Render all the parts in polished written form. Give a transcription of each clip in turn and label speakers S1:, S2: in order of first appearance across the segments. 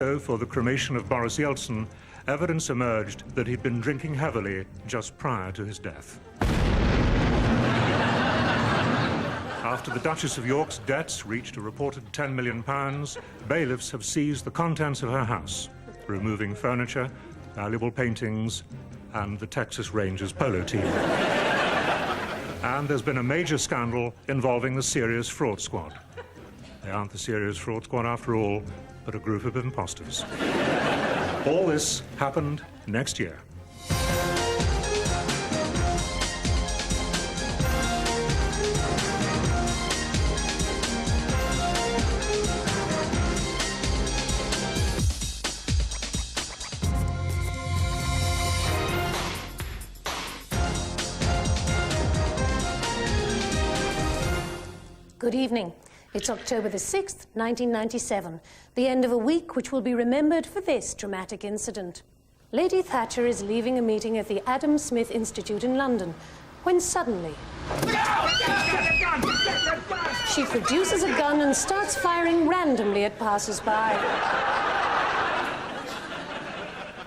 S1: For the cremation of Boris Yeltsin, evidence emerged that he'd been drinking heavily just prior to his death. After the Duchess of York's debts reached a reported £10 million, bailiffs have seized the contents of her house, removing furniture, valuable paintings, and the Texas Rangers polo team. And there's been a major scandal involving the Serious Fraud Squad. They aren't the Serious Fraud Squad after all, but a group of imposters. All this happened next year.
S2: Good evening. It's October the 6th, 1997, the end of a week which will be remembered for this dramatic incident. Lady Thatcher is leaving a meeting at the Adam Smith Institute in London, when suddenly she produces a gun and starts firing randomly at passers-by.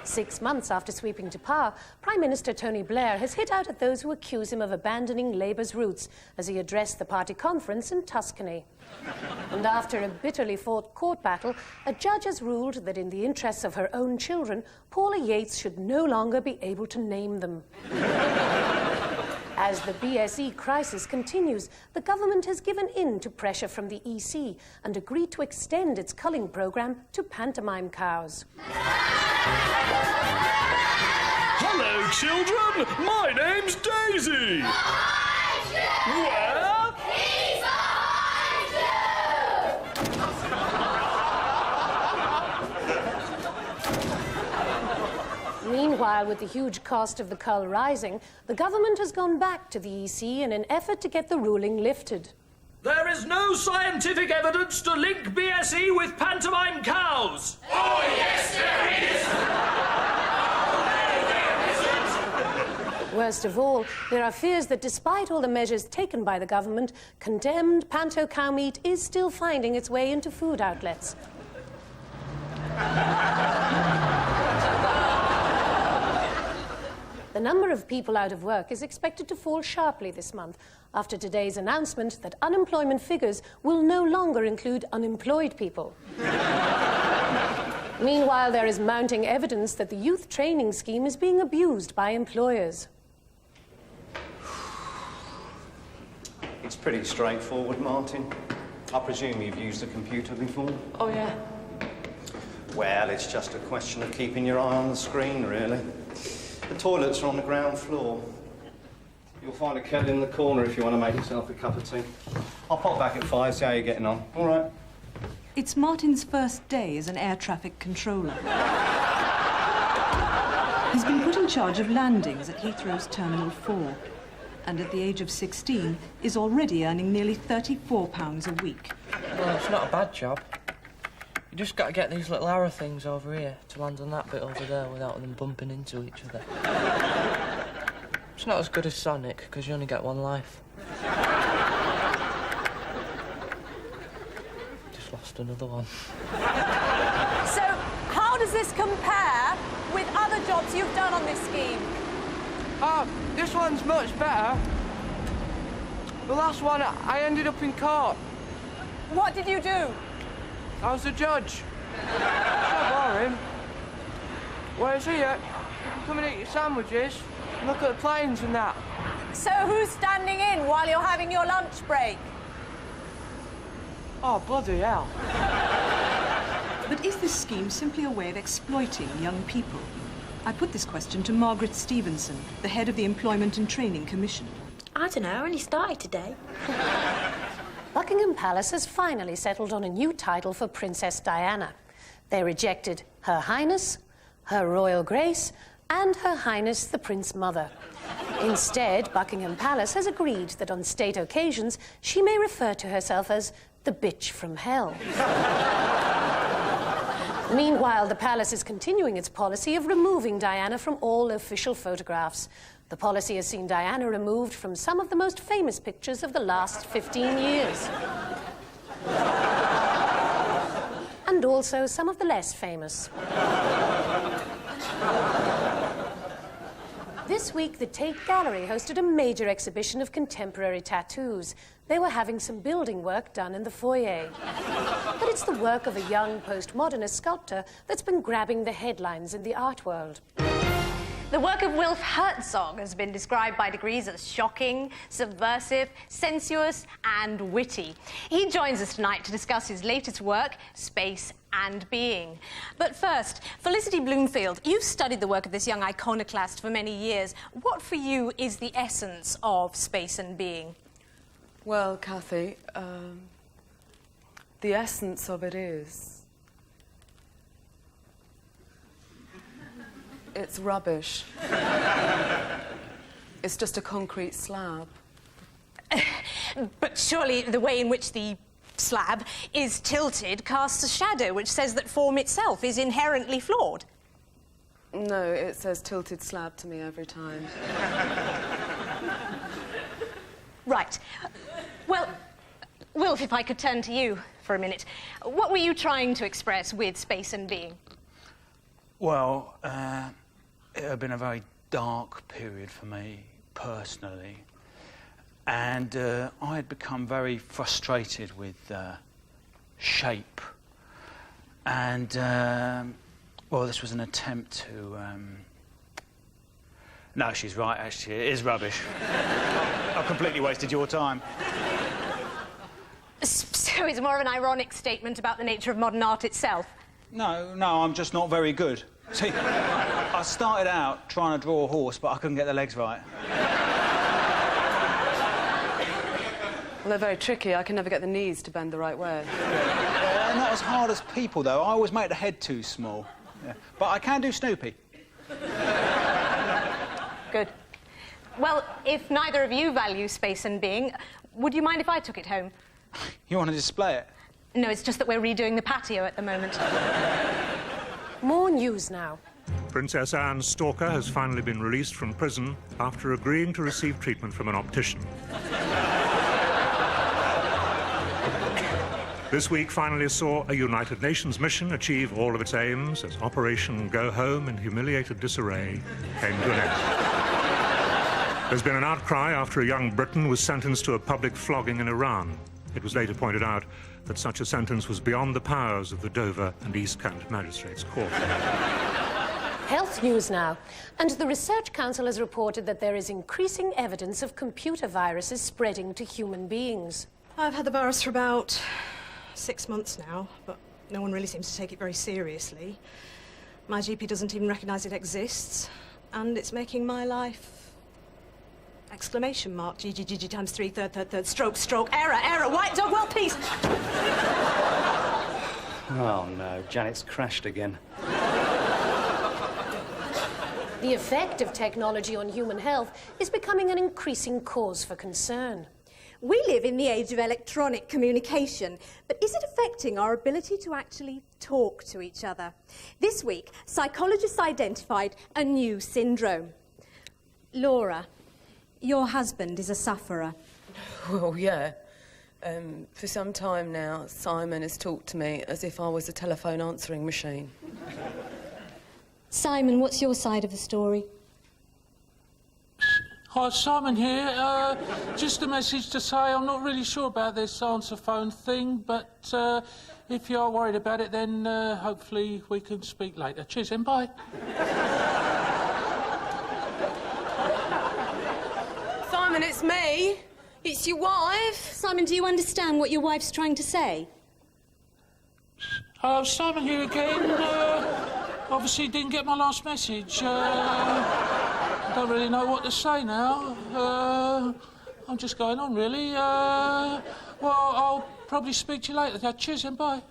S2: 6 months after sweeping to power, Prime Minister Tony Blair has hit out at those who accuse him of abandoning Labour's roots as he addressed the party conference in Tuscany. And after a bitterly fought court battle, a judge has ruled that in the interests of her own children, Paula Yates should no longer be able to name them. As the BSE crisis continues, the government has given in to pressure from the EC and agreed to extend its culling programme to pantomime cows.
S3: Hello, children! My name's Daisy! Where?
S4: He's
S2: Meanwhile, with the huge cost of the cull rising, the government has gone back to the EC in an effort to get the ruling lifted.
S3: There is no scientific evidence to link BSE with pantomime cows!
S4: Oh, yes, there is!
S2: Worst of all, there are fears that despite all the measures taken by the government, condemned panto cow meat is still finding its way into food outlets. The number of people out of work is expected to fall sharply this month after today's announcement that unemployment figures will no longer include unemployed people. Meanwhile, there is mounting evidence that the youth training scheme is being abused by employers.
S5: It's pretty straightforward, Martin. I presume you've used a computer before?
S6: Oh, yeah.
S5: Well, it's just a question of keeping your eye on the screen, really. The toilets are on the ground floor. You'll find a kettle in the corner if you want to make yourself a cup of tea. I'll pop back at 5, see how you're getting on. All right.
S7: It's Martin's first day as an air traffic controller. He's been put in charge of landings at Heathrow's Terminal 4, and at the age of 16 is already earning nearly £34 a week.
S6: Well, it's not a bad job. You just got to get these little arrow things over here to land on that bit over there without them bumping into each other. It's not as good as Sonic, because you only get one life. Just lost another one.
S8: So, how does this compare with other jobs you've done on this scheme?
S9: This one's much better. The last one, I ended up in court.
S8: What did you do?
S9: I was a judge. So boring. Whereas here, you can come and eat your sandwiches and look at the planes and that.
S8: So who's standing in while you're having your lunch break?
S9: Oh, bloody hell.
S7: But is this scheme simply a way of exploiting young people? I put this question to Margaret Stevenson, the head of the Employment and Training Commission.
S10: I don't know, I only started today.
S2: Buckingham Palace has finally settled on a new title for Princess Diana. They rejected Her Highness, Her Royal Grace, and Her Highness the Prince Mother. Instead, Buckingham Palace has agreed that on state occasions she may refer to herself as the bitch from hell. Meanwhile, the palace is continuing its policy of removing Diana from all official photographs. The policy has seen Diana removed from some of the most famous pictures of the last 15 years. And and also some of the less famous. This week, the Tate Gallery hosted a major exhibition of contemporary tattoos. They were having some building work done in the foyer. But it's the work of a young postmodernist sculptor that's been grabbing the headlines in the art world.
S4: The work of Wilf Herzog has been described by degrees as shocking, subversive, sensuous, and witty. He joins us tonight to discuss his latest work, Space and Being. But first, Felicity Bloomfield, you've studied the work of this young iconoclast for many years. What for you is the essence of Space and Being?
S11: Well, Kathy, the essence of it is... it's rubbish. It's just a concrete slab.
S4: But surely the way in which the slab is tilted casts a shadow which says that form itself is inherently flawed.
S11: No, it says tilted slab to me every time.
S4: Right. Well, Wilf, if I could turn to you for a minute. What were you trying to express with Space and Being?
S12: Well, it had been a very dark period for me, personally. And I had become very frustrated with shape. And, well, this was an attempt to... No, she's right, actually. It is rubbish. I've completely wasted your time.
S4: So it's more of an ironic statement about the nature of modern art itself?
S12: No, I'm just not very good. See, I started out trying to draw a horse, but I couldn't get the legs right.
S11: Well, they're very tricky. I can never get the knees to bend the right way.
S12: They're not as hard as people, though. I always make the head too small. Yeah. But I can do Snoopy.
S4: Good. Well, if neither of you value Space and Being, would you mind if I took it home?
S12: You want to display it?
S4: No, it's just that we're redoing the patio at the moment.
S2: More news now.
S1: Princess Anne's stalker has finally been released from prison after agreeing to receive treatment from an optician. This week finally saw a United Nations mission achieve all of its aims as Operation Go Home in humiliated disarray came to an end. There's been an outcry after a young Briton was sentenced to a public flogging in Iran. It was later pointed out that such a sentence was beyond the powers of the Dover and East Kent Magistrates' Court.
S2: Health news now. And the Research Council has reported that there is increasing evidence of computer viruses spreading to human beings.
S13: I've had the virus for about 6 months now, but no one really seems to take it very seriously. My GP doesn't even recognise it exists, and it's making my life... exclamation mark, GGGG times 3, third, stroke, error, white dog, well, peace.
S5: Oh, no, Janet's crashed again.
S2: The effect of technology on human health is becoming an increasing cause for concern.
S8: We live in the age of electronic communication, but is it affecting our ability to actually talk to each other? This week, psychologists identified a new syndrome. Laura, your husband is a sufferer.
S11: Well, yeah. For some time now, Simon has talked to me as if I was a telephone answering machine.
S8: Simon, what's your side of the story?
S14: Hi, Simon here. Just a message to say I'm not really sure about this answer phone thing, but if you are worried about it, then hopefully we can speak later. Cheers, then, bye.
S11: Simon, it's me. It's your wife.
S8: Simon, do you understand what your wife's trying to say?
S14: Simon here again. Obviously didn't get my last message. I don't really know what to say now. I'm just going on, really. Well, I'll probably speak to you later. Cheers and bye.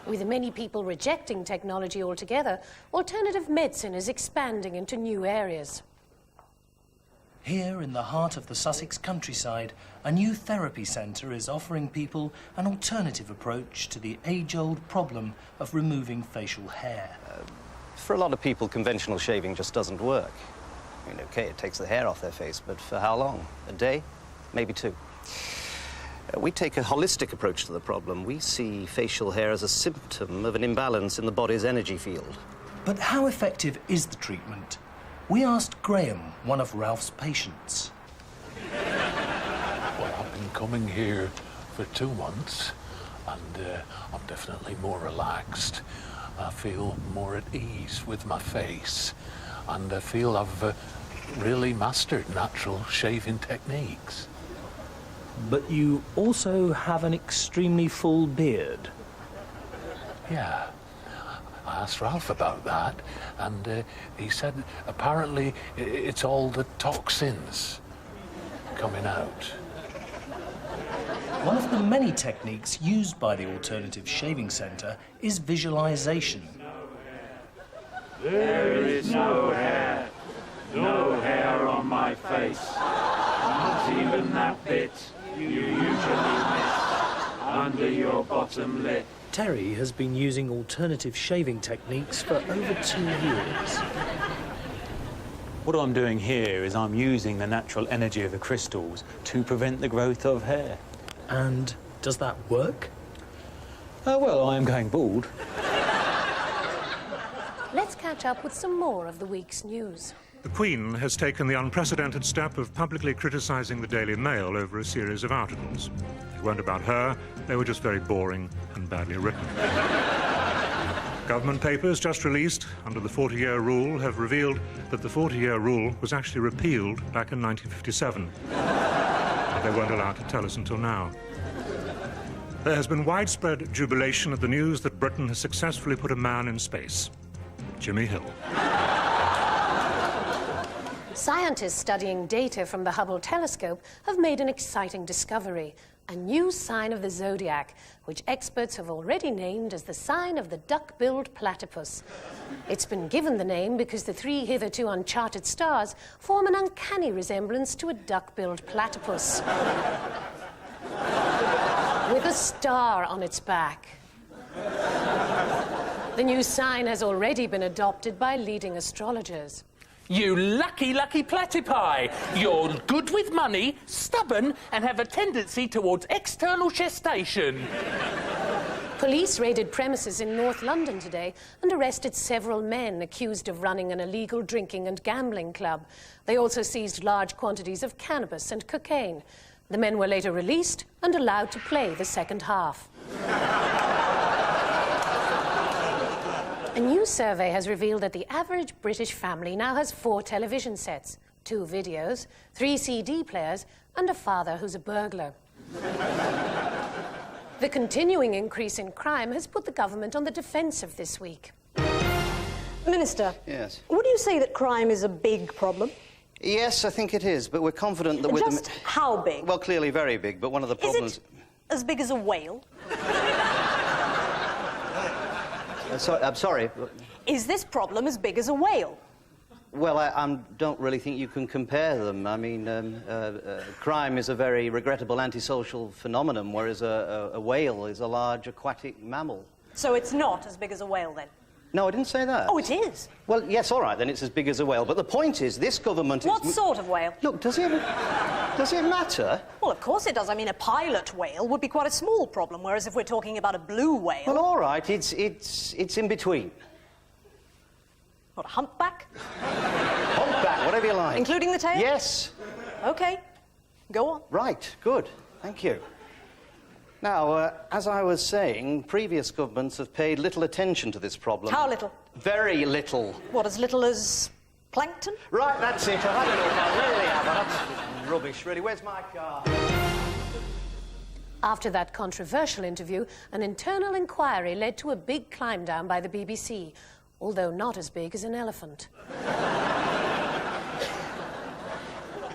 S2: With many people rejecting technology altogether, alternative medicine is expanding into new areas.
S15: Here in the heart of the Sussex countryside, a new therapy centre is offering people an alternative approach to the age-old problem of removing facial hair.
S5: For a lot of people, conventional shaving just doesn't work. I mean, OK, it takes the hair off their face, but for how long? A day? Maybe 2. We take a holistic approach to the problem. We see facial hair as a symptom of an imbalance in the body's energy field.
S15: But how effective is the treatment? We asked Graham, one of Ralph's patients.
S16: Well, I've been coming here for 2 months, and I'm definitely more relaxed. I feel more at ease with my face, and I feel I've really mastered natural shaving techniques.
S15: But you also have an extremely full beard.
S16: Yeah. I asked Ralph about that, and he said apparently it's all the toxins coming out.
S15: One of the many techniques used by the Alternative Shaving Centre is visualisation.
S17: There is no hair on my face. Not even that bit you usually miss under your bottom lip.
S15: Terry has been using alternative shaving techniques for over 2 years.
S12: What I'm doing here is I'm using the natural energy of the crystals to prevent the growth of hair.
S15: And does that work?
S12: Well, I am going bald.
S2: Let's catch up with some more of the week's news.
S1: The Queen has taken the unprecedented step of publicly criticising the Daily Mail over a series of articles. They weren't about her, they were just very boring and badly written. Government papers just released under the 40-year rule have revealed that the 40-year rule was actually repealed back in 1957. But they weren't allowed to tell us until now. There has been widespread jubilation at the news that Britain has successfully put a man in space. Jimmy Hill.
S2: Scientists studying data from the Hubble telescope have made an exciting discovery, a new sign of the zodiac, which experts have already named as the sign of the duck-billed platypus. It's been given the name because the 3 hitherto uncharted stars form an uncanny resemblance to a duck-billed platypus, with a star on its back. The new sign has already been adopted by leading astrologers.
S3: You lucky, lucky platypi. You're good with money, stubborn, and have a tendency towards external gestation.
S2: Police raided premises in North London today and arrested several men accused of running an illegal drinking and gambling club. They also seized large quantities of cannabis and cocaine. The men were later released and allowed to play the second half. A new survey has revealed that the average British family now has 4 television sets, 2 videos, 3 CD players, and a father who's a burglar. The continuing increase in crime has put the government on the defensive this week.
S18: Minister.
S5: Yes.
S18: Would you say that crime is a big problem?
S5: Yes, I think it is, but we're confident that with
S18: Just how big?
S5: Well, clearly very big, but one of the problems...
S18: Is it as big as a whale?
S5: I'm sorry.
S18: Is this problem as big as a whale?
S5: Well, I don't really think you can compare them. I mean, crime is a very regrettable antisocial phenomenon, whereas a whale is a large aquatic mammal.
S18: So it's not as big as a whale, then?
S5: No, I didn't say that.
S18: Oh, it is?
S5: Well, yes, all right, then it's as big as a whale. But the point is, this government is...
S18: What sort of whale?
S5: Look, does it matter?
S18: Well, of course it does. I mean, a pilot whale would be quite a small problem, whereas if we're talking about a blue whale...
S5: Well, all right, it's in between.
S18: What, a humpback?
S5: Humpback, whatever you like.
S18: Including the tail?
S5: Yes.
S18: OK. Go on.
S5: Right, good. Thank you. Now, as I was saying, previous governments have paid little attention to this problem.
S18: How little?
S5: Very little.
S18: What, as little as plankton?
S5: Right, that's it. I don't know if I really have. That's rubbish, really. Where's my car?
S2: After that controversial interview, an internal inquiry led to a big climb down by the BBC, although not as big as an elephant.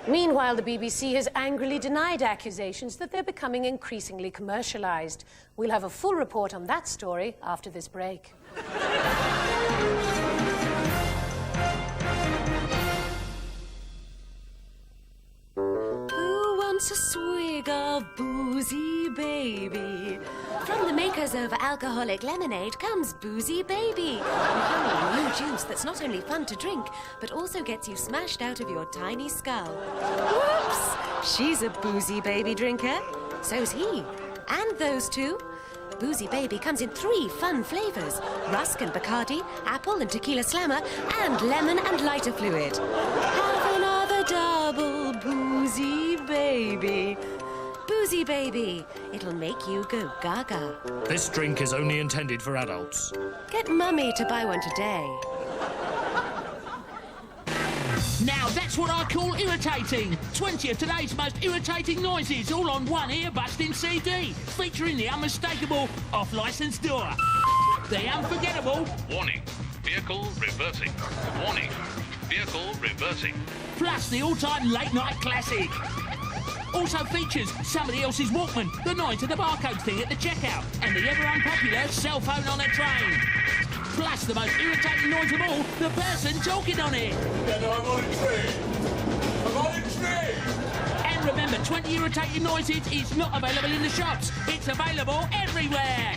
S2: Meanwhile, the BBC has angrily denied accusations that they're becoming increasingly commercialised. We'll have a full report on that story after this break.
S19: Who wants a swig of boozy baby? From the makers of alcoholic lemonade comes Boozy Baby, a new juice that's not only fun to drink, but also gets you smashed out of your tiny skull. Whoops! She's a Boozy Baby drinker. So's he. And those two. Boozy Baby comes in 3 fun flavours. Rusk and Bacardi, apple and tequila slammer, and lemon and lighter fluid. Have another double, Boozy Baby. Boozy Baby. It'll make you go gaga.
S15: This drink is only intended for adults.
S19: Get Mummy to buy one today.
S14: Now that's what I call irritating. 20 of today's most irritating noises, all on one ear-busting CD, featuring the unmistakable off-licence door. The unforgettable...
S20: Warning, vehicle reversing. Warning, vehicle reversing.
S14: Plus the all-time late-night classic. Also features somebody else's Walkman, the noise of the barcode thing at the checkout, and the ever-unpopular cell phone on a train. Plus the most irritating noise of all, the person talking on it.
S17: And I'm on a train. I'm on a train.
S14: And remember, 20 irritating noises is not available in the shops. It's available everywhere.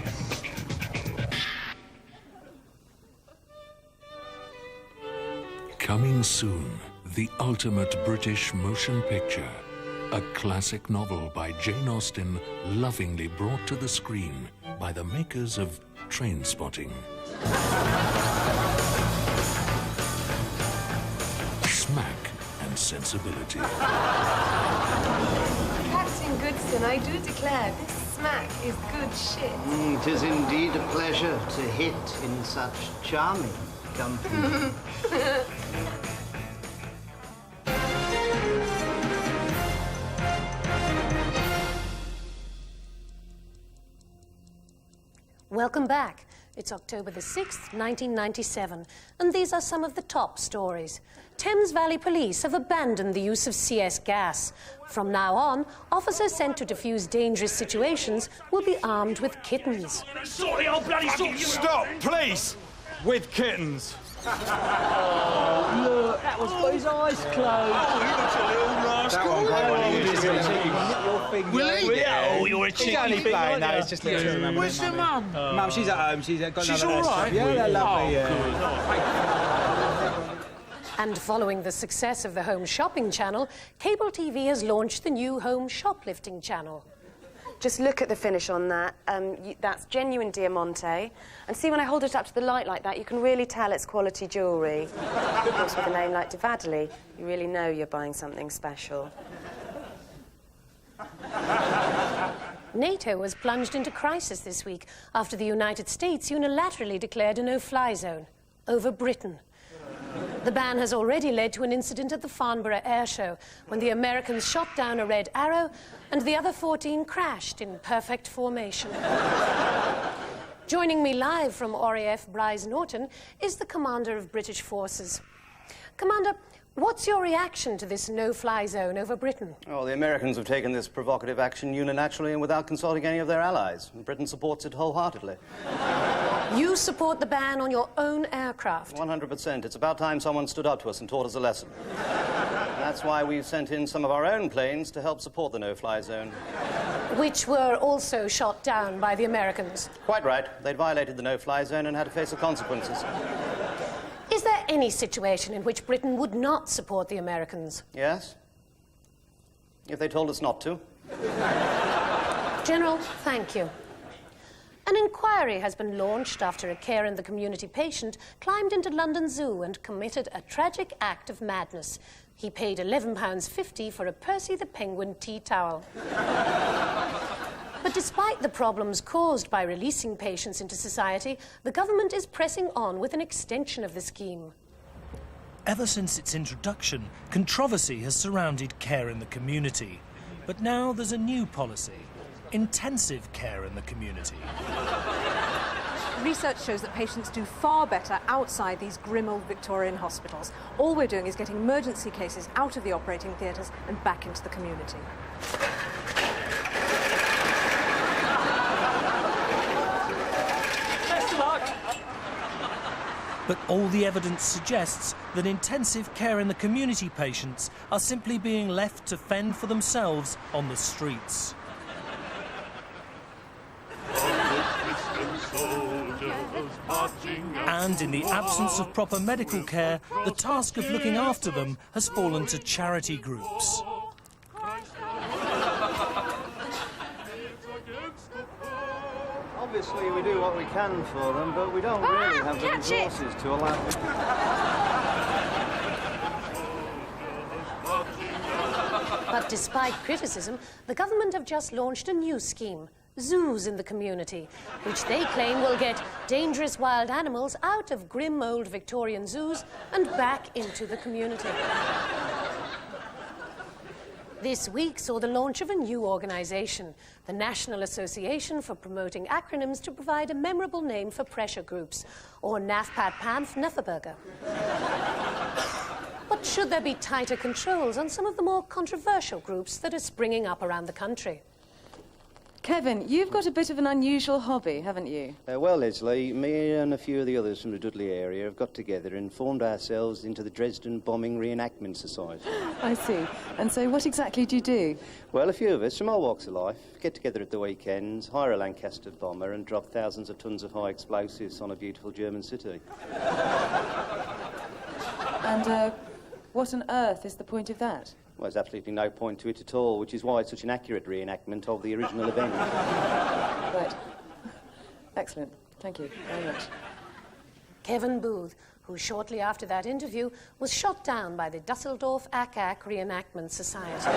S16: Coming soon, the ultimate British motion picture. A classic novel by Jane Austen, lovingly brought to the screen by the makers of Trainspotting. Smack and sensibility.
S11: Captain Goodson, I do declare, this smack is good shit.
S5: 'Tis indeed a pleasure to hit in such charming company.
S2: Welcome back. It's October the 6th, 1997, and these are some of the top stories. Thames Valley Police have abandoned the use of CS gas. From now on, officers sent to defuse dangerous situations will be armed with kittens.
S21: Stop, please! With kittens.
S3: Oh, look, that was got his eyes closed.
S21: Oh, you look a little rascal.
S3: Will he?
S21: Oh, you're a cheeky
S22: He's only
S21: thing,
S22: playing,
S21: aren't
S22: no,
S21: you?
S22: it's just little children.
S14: Where's the mum?
S22: Mum, she's at home. She's got
S21: She's
S22: another
S21: all right?
S22: Yeah, they're lovely,
S21: Oh,
S22: yeah.
S21: good.
S2: And following the success of the Home Shopping channel, cable TV has launched the new Home Shoplifting channel.
S11: Just look at the finish on that. That's genuine Diamante. And see, when I hold it up to the light like that, you can really tell it's quality jewellery. Of course, with a name like Divadley, you really know you're buying something special.
S2: NATO has plunged into crisis this week after the United States unilaterally declared a no-fly zone over Britain. The ban has already led to an incident at the Farnborough Air Show when the Americans shot down a red arrow and the other 14 crashed in perfect formation. Joining me live from RAF Bryce Norton is the commander of British forces. Commander, what's your reaction to this no-fly zone over Britain?
S5: Oh, the Americans have taken this provocative action unilaterally and without consulting any of their allies. And Britain supports it wholeheartedly.
S2: You support the ban on your own aircraft?
S5: 100%. It's about time someone stood up to us and taught us a lesson. That's why we've sent in some of our own planes to help support the no-fly zone.
S2: Which were also shot down by the Americans?
S5: Quite right. They'd violated the no-fly zone and had to face the consequences.
S2: Is there any situation in which Britain would not support the Americans?
S5: Yes? If they told us not to.
S2: General, thank you. An inquiry has been launched after a care in the community patient climbed into London Zoo and committed a tragic act of madness. He paid £11.50 for a Percy the Penguin tea towel. But despite the problems caused by releasing patients into society, the government is pressing on with an extension of the scheme.
S15: Ever since its introduction, controversy has surrounded care in the community. But now there's a new policy: intensive care in the community.
S7: Research shows that patients do far better outside these grim old Victorian hospitals. All we're doing is getting emergency cases out of the operating theatres and back into the community.
S14: Best of luck.
S15: But all the evidence suggests that intensive care in the community patients are simply being left to fend for themselves on the streets. And in the absence of proper medical care, the task of looking after them has fallen to charity groups.
S5: Obviously, we do what we can for them, but we don't really have the resources to allow them.
S2: But despite criticism, the government have just launched a new scheme, zoos in the community, which they claim will get dangerous wild animals out of grim old Victorian zoos and back into the community. This week saw the launch of a new organisation, the National Association for Promoting Acronyms to provide a memorable name for pressure groups, or NAFPAT PANF Nufferburger. But should there be tighter controls on some of the more controversial groups that are springing up around the country?
S6: Kevin, you've got a bit of an unusual hobby, haven't you?
S5: Well, Leslie, me and a few of the others from the Dudley area have got together and formed ourselves into the Dresden Bombing Reenactment Society.
S6: I see. And so what exactly do you do?
S5: Well, a few of us from all walks of life get together at the weekends, hire a Lancaster bomber and drop thousands of tons of high explosives on a beautiful German city.
S6: And what on earth is the point of that?
S5: Well, there's absolutely no point to it at all, which is why it's such an accurate reenactment of the original event.
S6: Right. Excellent. Thank you very much.
S2: Kevin Booth, who shortly after that interview was shot down by the Dusseldorf Ack Reenactment Society.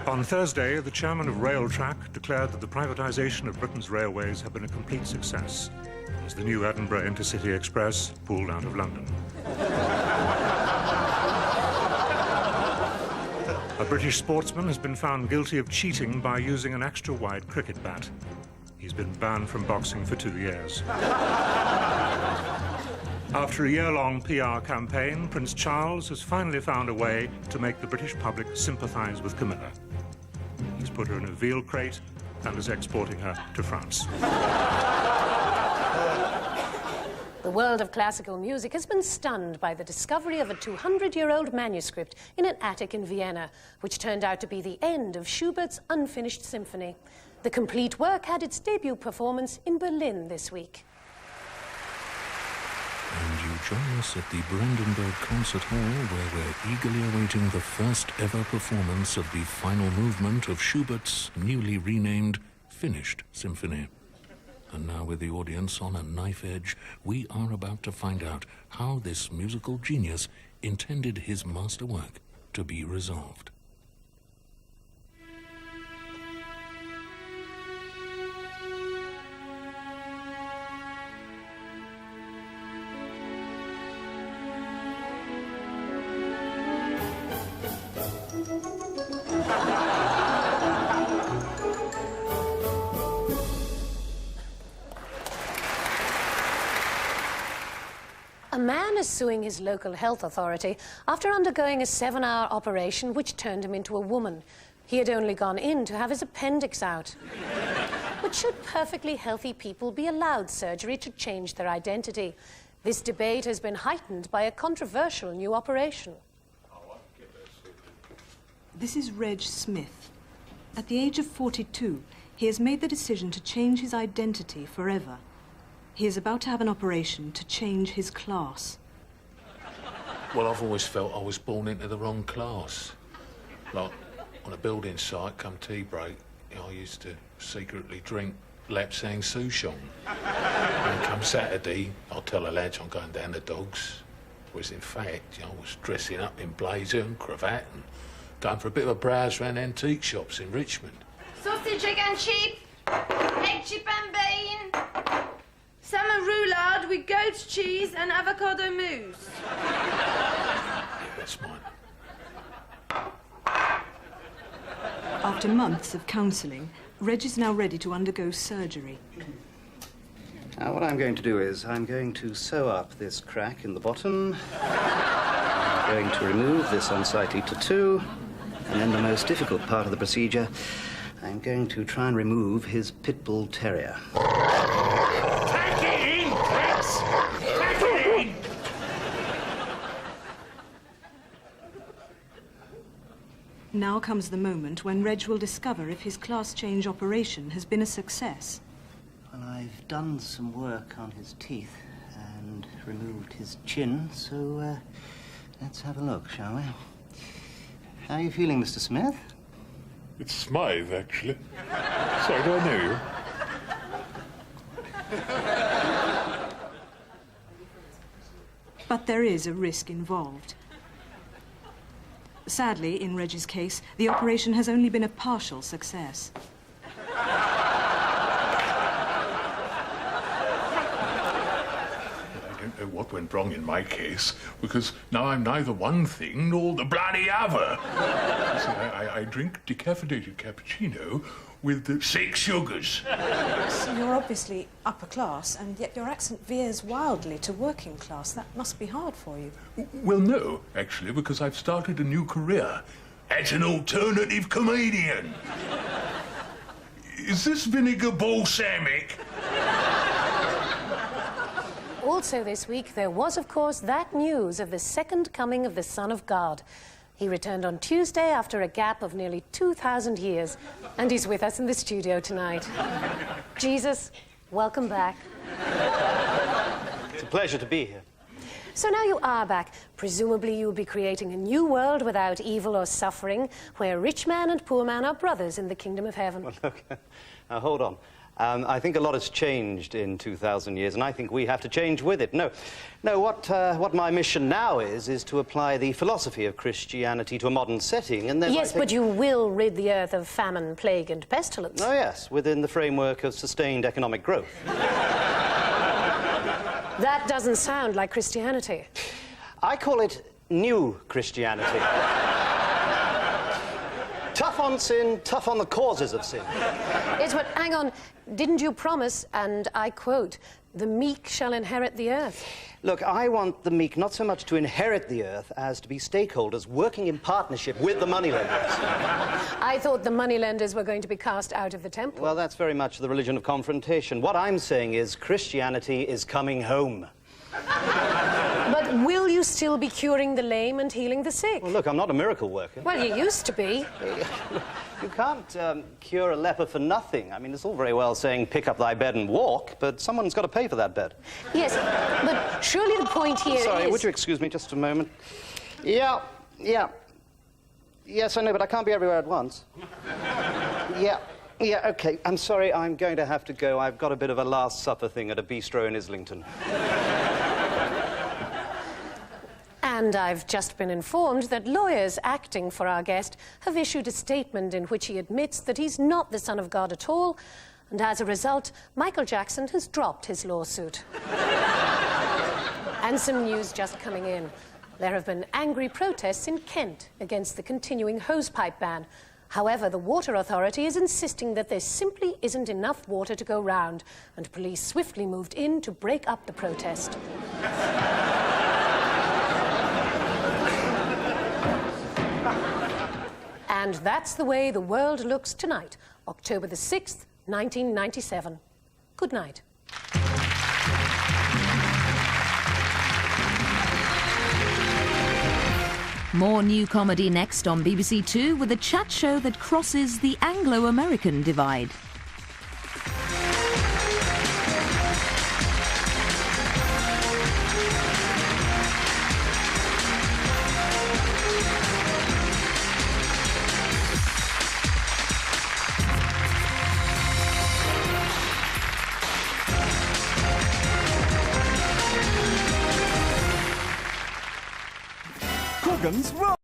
S1: On Thursday, the chairman of Railtrack declared that the privatisation of Britain's railways had been a complete success, as the new Edinburgh Intercity Express pulled out of London. A British sportsman has been found guilty of cheating by using an extra-wide cricket bat. He's been banned from boxing for 2 years. After a year-long PR campaign, Prince Charles has finally found a way to make the British public sympathise with Camilla. He's put her in a veal crate and is exporting her to France.
S2: The world of classical music has been stunned by the discovery of a 200-year-old manuscript in an attic in Vienna, which turned out to be the end of Schubert's unfinished symphony. The complete work had its debut performance in Berlin this week.
S20: And you join us at the Brandenburg Concert Hall, where we're eagerly awaiting the first ever performance of the final movement of Schubert's newly renamed Finished Symphony. And now, with the audience on a knife edge, we are about to find out how this musical genius intended his masterwork to be resolved.
S2: A man is suing his local health authority after undergoing a 7-hour operation which turned him into a woman. He had only gone in to have his appendix out. But should perfectly healthy people be allowed surgery to change their identity? This debate has been heightened by a controversial new operation.
S7: This is Reg Smith. At the age of 42, he has made the decision to change his identity forever. He is about to have an operation to change his class.
S16: Well, I've always felt I was born into the wrong class. Like, on a building site, come tea break, I used to secretly drink Lapsang Souchong. And come Saturday, I'll tell the lads I'm going down the dogs. Whereas in fact, I was dressing up in blazer and cravat and going for a bit of a browse around antique shops in Richmond.
S9: Sausage, egg and chip, egg chip and bean, salmon roulade with goat cheese and avocado mousse.
S16: Yeah, that's mine.
S7: After months of counselling, Reg is now ready to undergo surgery.
S5: Now, what I'm going to do is I'm going to sew up this crack in the bottom. I'm going to remove this unsightly tattoo. And then the most difficult part of the procedure, I'm going to try and remove his pit bull terrier.
S21: Pack it in, pricks! Pack it in!
S7: Now comes the moment when Reg will discover if his class change operation has been a success.
S5: Well, I've done some work on his teeth and removed his chin, so let's have a look, shall we? How are you feeling, Mr. Smith?
S16: It's Smythe, actually. So do I know you?
S7: But there is a risk involved. Sadly, in Reg's case, the operation has only been a partial success.
S16: I don't know what went wrong in my case, because now I'm neither one thing nor the bloody other. You see, I drink decaffeinated cappuccino with the 6 sugars.
S13: So you're obviously upper class, and yet your accent veers wildly to working class. That must be hard for you.
S16: Well, no, actually, because I've started a new career as an alternative comedian. Is this vinegar balsamic?
S2: Also this week, there was, of course, that news of the second coming of the Son of God. He returned on Tuesday after a gap of nearly 2,000 years, and he's with us in the studio tonight. Jesus, welcome back.
S5: It's a pleasure to be here.
S2: So now you are back. Presumably you'll be creating a new world without evil or suffering, where rich man and poor man are brothers in the kingdom of heaven.
S5: Well, look, now hold on. I think a lot has changed in 2,000 years, and I think we have to change with it. No, what my mission now is to apply the philosophy of Christianity to a modern setting, and then
S2: Yes, but you will rid the earth of famine, plague, and pestilence.
S5: Oh, yes, within the framework of sustained economic growth.
S2: That doesn't sound like Christianity.
S5: I call it new Christianity. Tough on sin, tough on the causes of sin.
S2: Yes, but hang on. Didn't you promise, and I quote, the meek shall inherit the earth?
S5: Look, I want the meek not so much to inherit the earth as to be stakeholders working in partnership with the moneylenders.
S2: I thought the moneylenders were going to be cast out of the temple.
S5: Well, that's very much the religion of confrontation. What I'm saying is Christianity is coming home.
S2: But will you still be curing the lame and healing the sick?
S5: Well, look, I'm not a miracle worker.
S2: Well, you used to be.
S5: You can't cure a leper for nothing. I mean, it's all very well saying pick up thy bed and walk, but someone's got to pay for that bed.
S2: Yes, but surely the point here
S5: Sorry,
S2: is...
S5: would you excuse me just a moment? Yeah. Yes, I know, but I can't be everywhere at once. Yeah, OK. I'm sorry, I'm going to have to go. I've got a bit of a Last Supper thing at a bistro in Islington.
S2: And I've just been informed that lawyers acting for our guest have issued a statement in which he admits that he's not the Son of God at all, and as a result, Michael Jackson has dropped his lawsuit. And some news just coming in. There have been angry protests in Kent against the continuing hosepipe ban. However, the Water Authority is insisting that there simply isn't enough water to go round, and police swiftly moved in to break up the protest. And that's the way the world looks tonight, October the 6th, 1997. Good night.
S4: More new comedy next on BBC Two with a chat show that crosses the Anglo-American divide.
S10: Coogan's Rock!